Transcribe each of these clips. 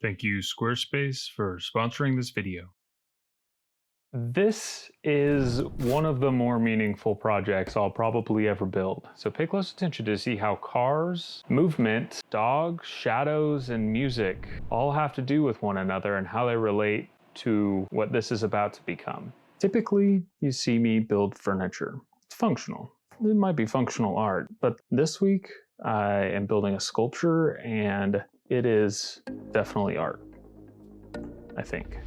Thank you, SquareSpace, for sponsoring this video. This is one of the more meaningful projects I'll probably ever build. So pay close attention to see how cars, movement, dogs, shadows, and music all have to do with one another and how they relate to what this is about to become. Typically, you see me build furniture. It's functional. It might be functional art, but this week I am building a sculpture and it is definitely art, I think.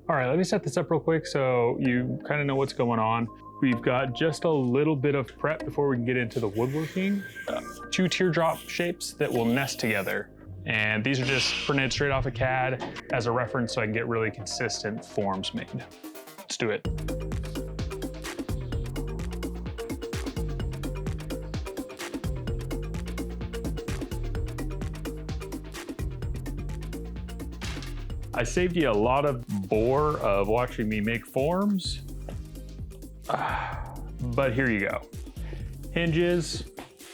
All right, let me set this up real quick so you kind of know what's going on. We've got just a little bit of prep before we can get into the woodworking. Two teardrop shapes that will nest together. And these are just printed straight off of CAD as a reference so I can get really consistent forms made. Let's do it. I saved you a lot of bore of watching me make forms, but here you go. Hinges,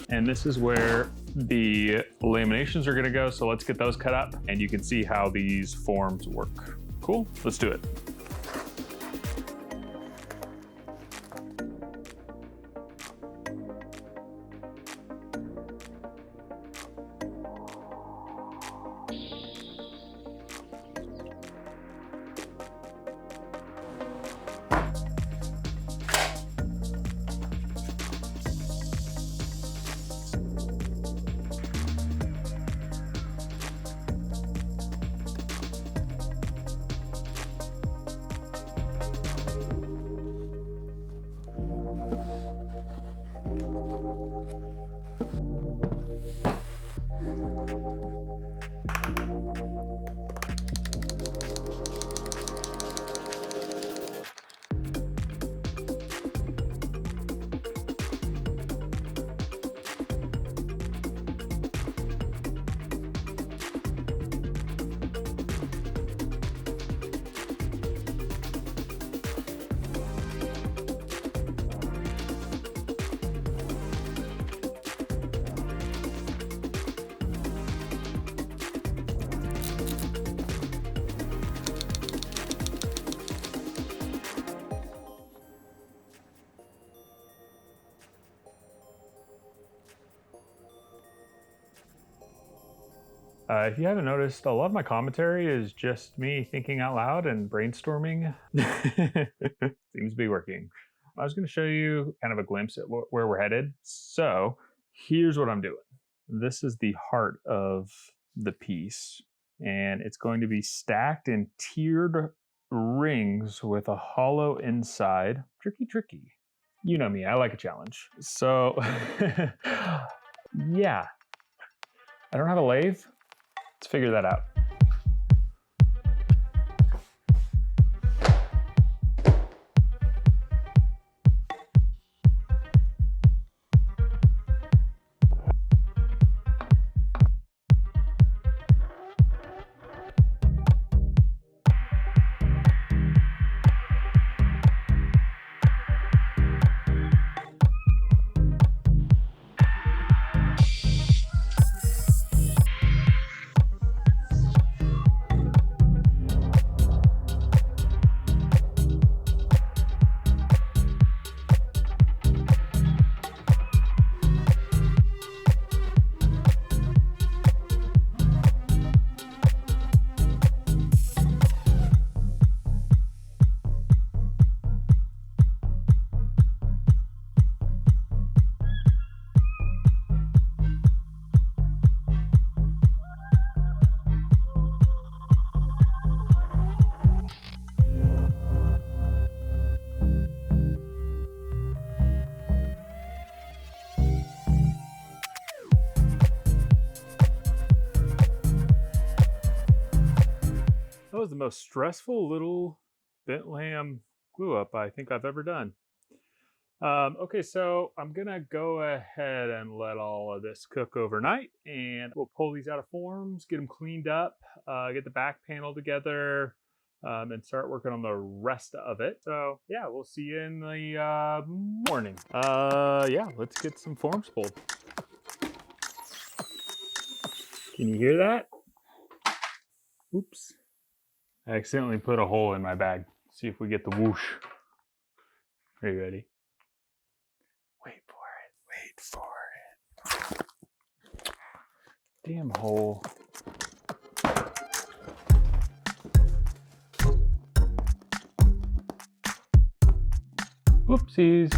and this is where the laminations are gonna go, so let's get those cut up and you can see how these forms work. Cool, let's do it. If you haven't noticed, a lot of my commentary is just me thinking out loud and brainstorming. Seems to be working. I was going to show you kind of a glimpse at where we're headed. So here's what I'm doing. This is the heart of the piece, and it's going to be stacked in tiered rings with a hollow inside. Tricky, tricky. You know me, I like a challenge. So yeah, I don't have a lathe. Let's figure that out. That was the most stressful little bent lamb glue up I think I've ever done. Okay, so I'm gonna go ahead and let all of this cook overnight, and we'll pull these out of forms, get them cleaned up, get the back panel together, and start working on the rest of it. So yeah, we'll see you in the morning. Yeah, let's get some forms pulled. Can you hear that? Oops. I accidentally put a hole in my bag. See if we get the whoosh. Are you ready? Wait for it. Wait for it. Damn hole. Whoopsies.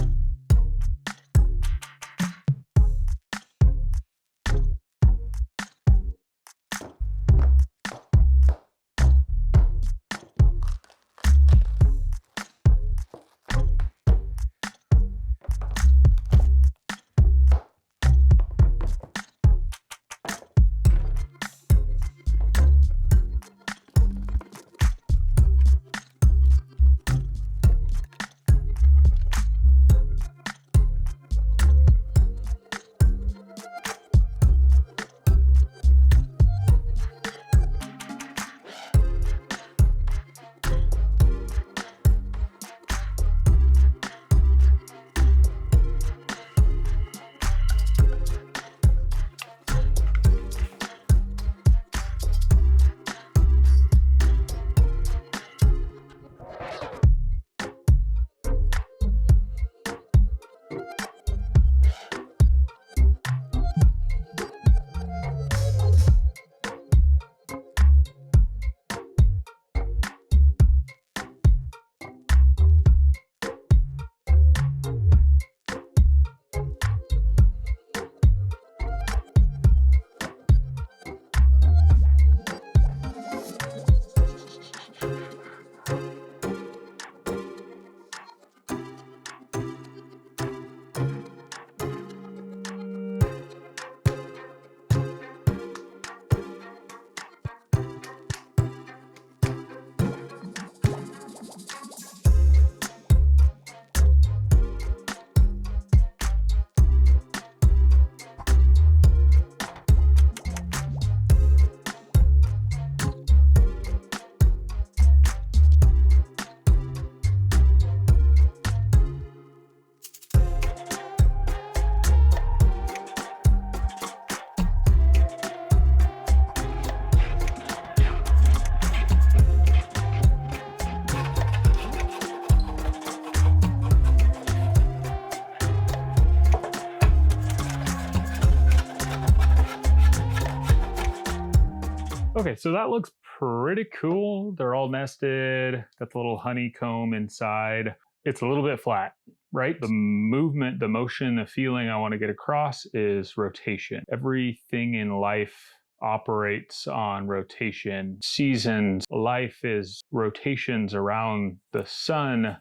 Okay, so that looks pretty cool. They're all nested, got the little honeycomb inside. It's a little bit flat, right? The movement, the motion, the feeling I want to get across is rotation. Everything in life operates on rotation. Seasons, life is rotations around the sun.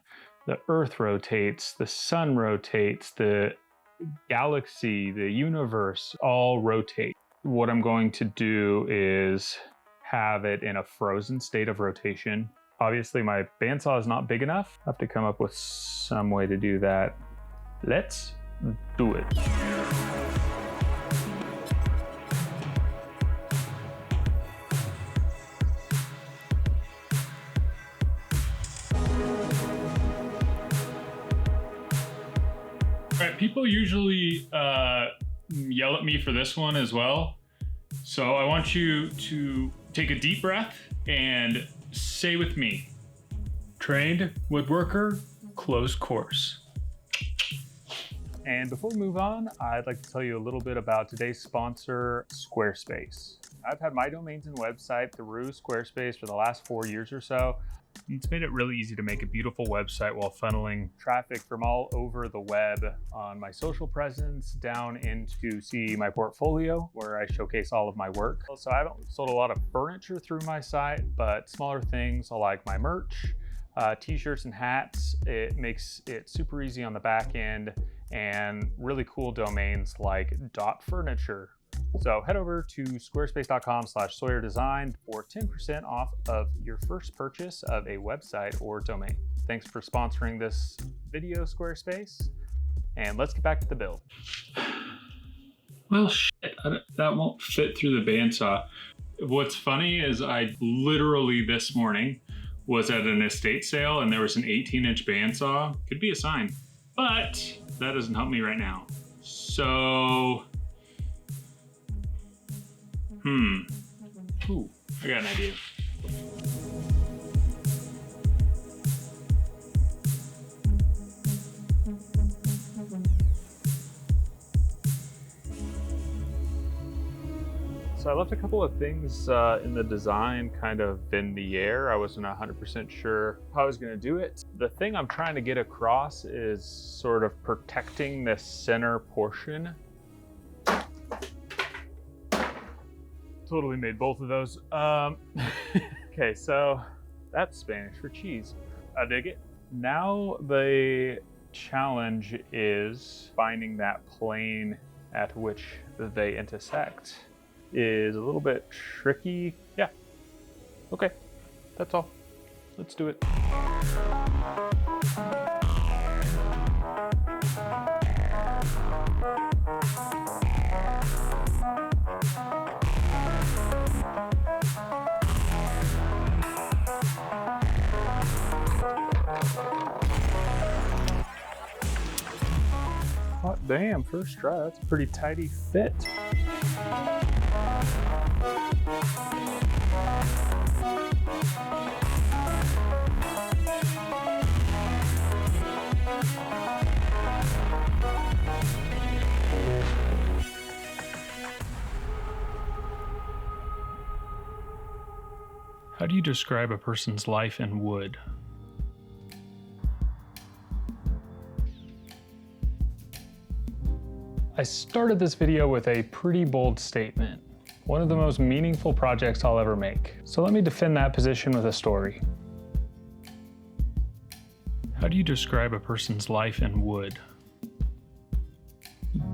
The earth rotates, the sun rotates, the galaxy, the universe all rotate. What I'm going to do is have it in a frozen state of rotation. Obviously my bandsaw is not big enough. I have to come up with some way to do that. Let's do it. All right, people usually yell at me for this one as well. So I want you to take a deep breath and say with me, trained woodworker, close course. And before we move on, I'd like to tell you a little bit about today's sponsor, SquareSpace. I've had my domains and website through SquareSpace for the last 4 years or so. It's made it really easy to make a beautiful website while funneling Traffic from all over the web on my social presence down into see my portfolio where I showcase all of my work. So I haven't sold a lot of furniture through my site, but smaller things like my merch, t-shirts and hats. It makes it super easy on the back end, and really cool domains like .furniture. So head over to squarespace.com/SawyerDesign for 10% off of your first purchase of a website or domain. Thanks for sponsoring this video, SquareSpace. And let's get back to the build. Well, shit, that won't fit through the bandsaw. What's funny is I literally this morning was at an estate sale and there was an 18-inch bandsaw. Could be a sign, but that doesn't help me right now. So, Ooh, I got an idea. So I left a couple of things in the design kind of in the air. I wasn't 100% sure how I was going to do it. The thing I'm trying to get across is sort of protecting the center portion. Totally made both of those. Okay, so that's Spanish for cheese. I dig it. Now the challenge is finding that plane at which they intersect. Is a little bit tricky. Yeah. Okay, that's all. Let's do it. Hot damn, first try. That's a pretty tidy fit. How do you describe a person's life in wood? I started this video with a pretty bold statement. One of the most meaningful projects I'll ever make. So let me defend that position with a story. How do you describe a person's life in wood?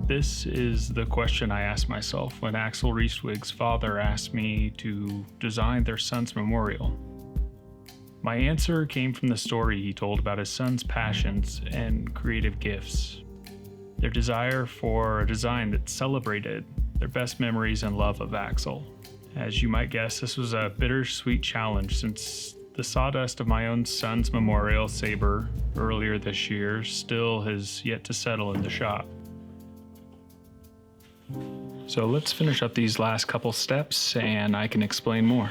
This is the question I asked myself when Axel Reeswig's father asked me to design their son's memorial. My answer came from the story he told about his son's passions and creative gifts. Their desire for a design that celebrated their best memories and love of Axel. As you might guess, this was a bittersweet challenge since the sawdust of my own son's memorial saber earlier this year still has yet to settle in the shop. So let's finish up these last couple steps and I can explain more.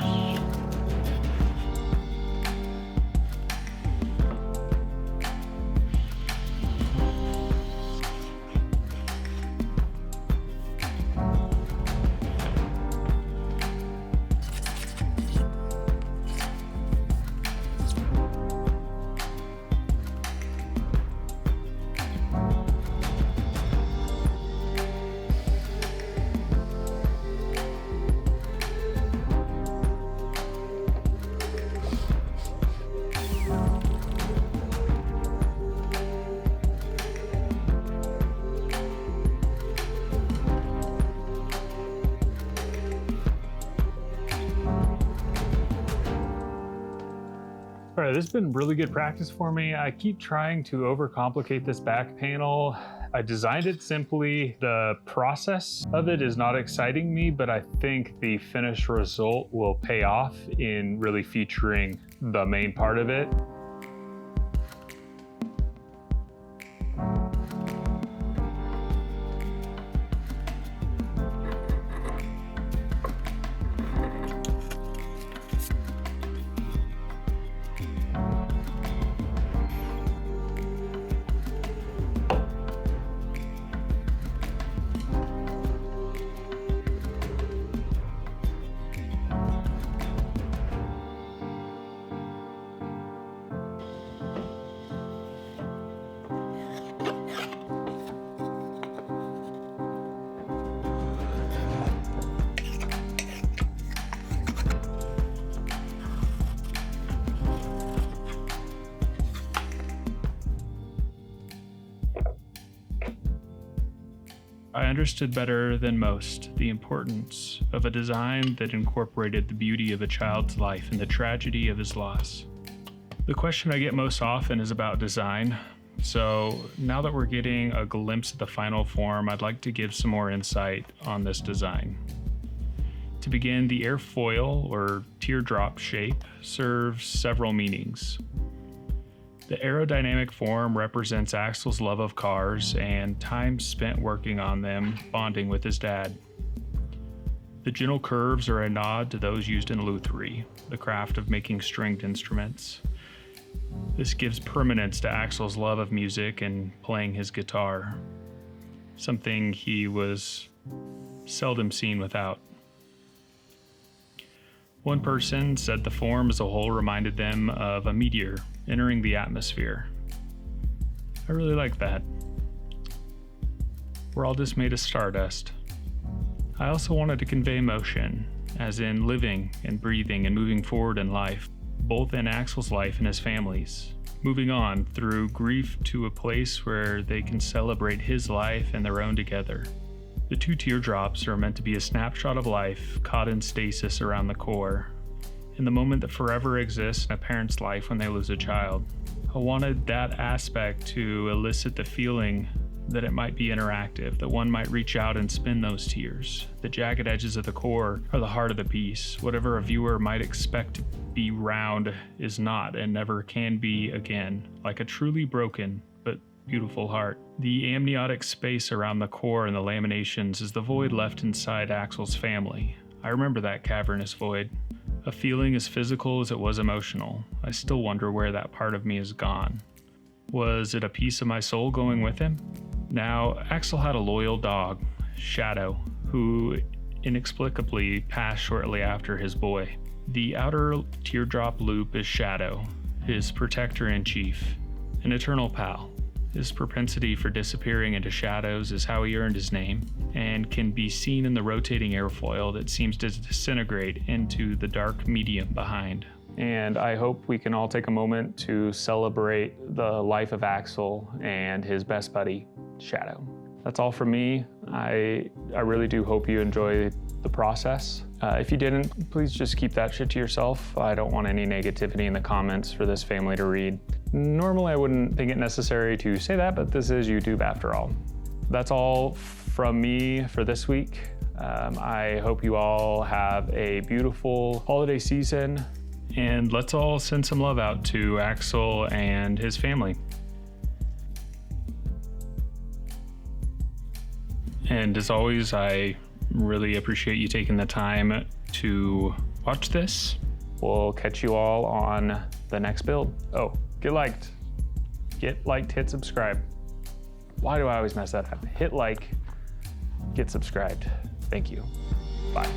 All right, this has been really good practice for me. I keep trying to overcomplicate this back panel. I designed it simply. The process of it is not exciting me, but I think the finished result will pay off in really featuring the main part of it. I understood better than most the importance of a design that incorporated the beauty of a child's life and the tragedy of his loss. The question I get most often is about design, so now that we're getting a glimpse of the final form, I'd like to give some more insight on this design. To begin, the airfoil or teardrop shape serves several meanings. The aerodynamic form represents Axel's love of cars and time spent working on them, bonding with his dad. The gentle curves are a nod to those used in lutherie, the craft of making stringed instruments. This gives permanence to Axel's love of music and playing his guitar, something he was seldom seen without. One person said the form as a whole reminded them of a meteor entering the atmosphere. I really like that. We're all just made of stardust. I also wanted to convey motion, as in living and breathing and moving forward in life, both in Axel's life and his family's. Moving on through grief to a place where they can celebrate his life and their own together. The two teardrops are meant to be a snapshot of life caught in stasis around the core, in the moment that forever exists in a parent's life when they lose a child. I wanted that aspect to elicit the feeling that it might be interactive, that one might reach out and spin those tears. The jagged edges of the core are the heart of the piece. Whatever a viewer might expect to be round is not and never can be again, like a truly broken but beautiful heart. The amniotic space around the core and the laminations is the void left inside Axel's family. I remember that cavernous void. A feeling as physical as it was emotional. I still wonder where that part of me is gone. Was it a piece of my soul going with him? Now, Axel had a loyal dog, Shadow, who inexplicably passed shortly after his boy. The outer teardrop loop is Shadow, his protector in chief, an eternal pal. His propensity for disappearing into shadows is how he earned his name, and can be seen in the rotating airfoil that seems to disintegrate into the dark medium behind. And I hope we can all take a moment to celebrate the life of Axel and his best buddy, Shadow. That's all from me. I really do hope you enjoy the process. If you didn't, please just keep that shit to yourself. I don't want any negativity in the comments for this family to read. Normally I wouldn't think it necessary to say that, but this is YouTube after all. That's all from me for this week. I hope you all have a beautiful holiday season, and let's all send some love out to Axel and his family. And as always, I really appreciate you taking the time to watch this. We'll catch you all on the next build. Oh, get liked, hit subscribe. Why do I always mess that up? Hit like, get subscribed. Thank you. Bye.